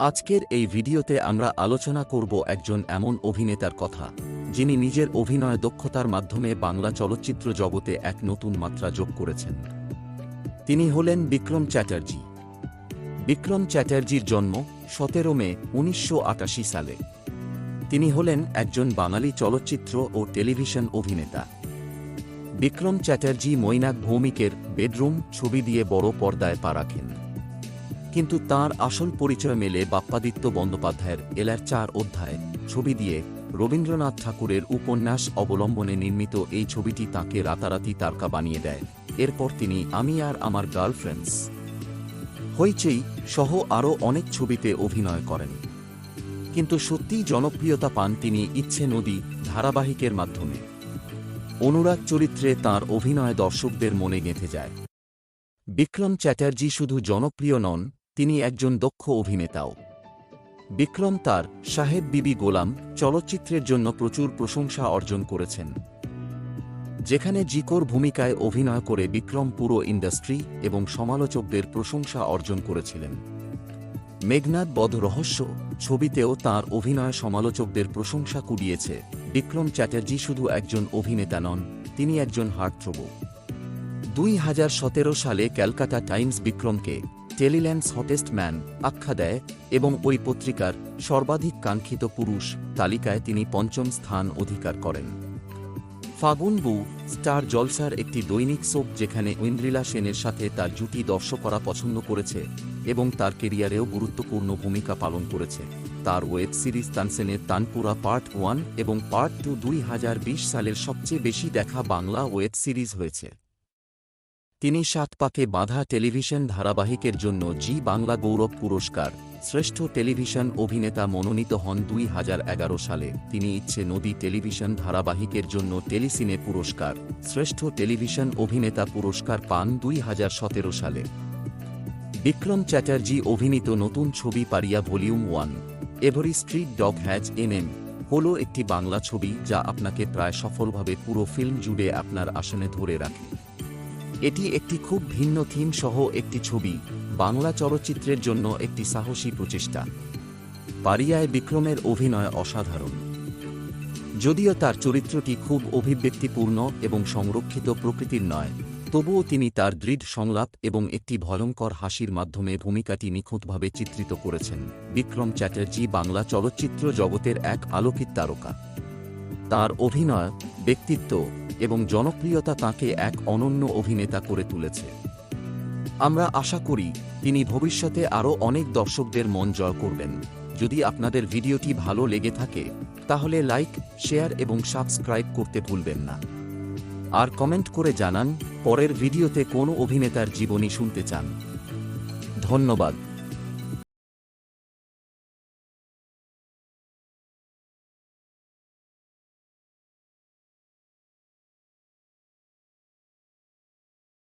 আজকের এই ভিডিওতে আমরা আলোচনা করব একজন এমন অভিনেতার কথা, যিনি নিজের অভিনয় দক্ষতার মাধ্যমে বাংলা চলচ্চিত্র জগতে এক নতুন মাত্রা যোগ করেছেন। তিনি হলেন বিক্রম চ্যাটার্জি। বিক্রম চ্যাটার্জির জন্ম 17 মে 1988 সালে। তিনি হলেন একজন বাঙালি চলচ্চিত্র ও টেলিভিশন অভিনেতা। বিক্রম চ্যাটার্জি মৈনাক ভৌমিকের বেডরুম ছবি দিয়ে বড় পর্দায় পা রাখেন। কিন্তু তাঁর আসল পরিচয় মেলে বাপ্পাদিত্য বন্দ্যোপাধ্যায়ের এলার 4 অধ্যায় ছবি দিয়ে। রবীন্দ্রনাথ ঠাকুরের উপন্যাস অবলম্বনে নির্মিত এই ছবিটি তাঁকে রাতারাতি তারকা বানিয়ে দেয়। এরপর তিনি আমি আর আমার গার্লফ্রেন্ডস, হইচই সহ আরও অনেক ছবিতে অভিনয় করেন। কিন্তু সত্যিই জনপ্রিয়তা পান তিনি ইচ্ছে নদী ধারাবাহিকের মাধ্যমে। অনুরাগ চরিত্রে তাঁর অভিনয় দর্শকদের মনে গেঁথে যায়। বিক্রম চ্যাটার্জি শুধু জনপ্রিয় নন, তিনি একজন দক্ষ অভিনেতাও। বিক্রম তার সাহেব বিবি গোলাম চলচ্চিত্রের জন্য প্রচুর প্রশংসা অর্জন করেছেন, যেখানে জিকোর ভূমিকায় অভিনয় করে বিক্রম পুরো ইন্ডাস্ট্রি এবং সমালোচকদের প্রশংসা অর্জন করেছিলেন। মেঘনাদ বধ রহস্য ছবিতেও তাঁর অভিনয় সমালোচকদের প্রশংসা কুড়িয়েছে। বিক্রম চ্যাটার্জি শুধু একজন অভিনেতা নন, তিনি একজন হার্টথ্রোব। 2017 সালে ক্যালকাটা টাইমস বিক্রমকে টেলিল্যান্ডস হটেস্ট ম্যান আখ্যা দেয় এবং ওই পত্রিকার সর্বাধিক কাঙ্ক্ষিত পুরুষ তালিকায় তিনি 5ম স্থান অধিকার করেন। ফাগুন বু স্টার জলসার একটি দৈনিক সোপ, যেখানে ঐন্দ্রিলা সেনের সাথে তার জুটি দর্শকরা পছন্দ করেছে এবং তার কেরিয়ারেও গুরুত্বপূর্ণ ভূমিকা পালন করেছে। তার ওয়েব সিরিজ তানসেনের তানপুরা পার্ট 1 এবং পার্ট 2 2020 সালের সবচেয়ে বেশি দেখা বাংলা ওয়েব সিরিজ হয়েছে। তিনি 7 পাকে বাঁধা টেলিভিশন ধারাবাহিকের জন্য জি বাংলা গৌরব পুরস্কার শ্রেষ্ঠ টেলিভিশন অভিনেতা মনোনীত হন 2011 সালে। তিনি ইচ্ছে নদী টেলিভিশন ধারাবাহিকের জন্য টেলিসিনে পুরস্কার শ্রেষ্ঠ টেলিভিশন অভিনেতা পুরস্কার পান 2017 সালে। বিক্রম চ্যাটার্জি অভিনীত নতুন ছবি পারিয়া volume 1 every street dog has a name হল একটি বাংলা ছবি যা আপনাকে প্রায় সফলভাবে পুরো ফিল্ম জুড়ে আপনার আসনে ধরে রাখে। এটি একটি খুব ভিন্ন থিম সহ একটি ছবি, বাংলা চলচ্চিত্রের জন্য একটি সাহসী প্রচেষ্টা। পারিয়ায় বিক্রমের অভিনয় অসাধারণ। যদিও তার চরিত্রটি খুব অভিব্যক্তিপূর্ণ এবং সংরক্ষিত প্রকৃতির নয়, তবুও তিনি তার দৃঢ় সংলাপ এবং একটি ভয়ঙ্কর হাসির মাধ্যমে ভূমিকাটি নিখুঁতভাবে চিত্রিত করেছেন। বিক্রম চ্যাটার্জি বাংলা চলচ্চিত্র জগতের এক আলোকিত তারকা। তার অভিনয়, ব্যক্তিত্ব এবং জনপ্রিয়তা তাঁকে এক অনন্য অভিনেতা করে তুলেছে। আমরা আশা করি তিনি ভবিষ্যতে আরও অনেক দর্শকদের মন জয় করবেন। যদি আপনাদের ভিডিওটি ভালো লেগে থাকে তাহলে লাইক, শেয়ার এবং সাবস্ক্রাইব করতে ভুলবেন না। আর কমেন্ট করে জানান পরের ভিডিওতে কোন অভিনেতার জীবনী শুনতে চান। ধন্যবাদ।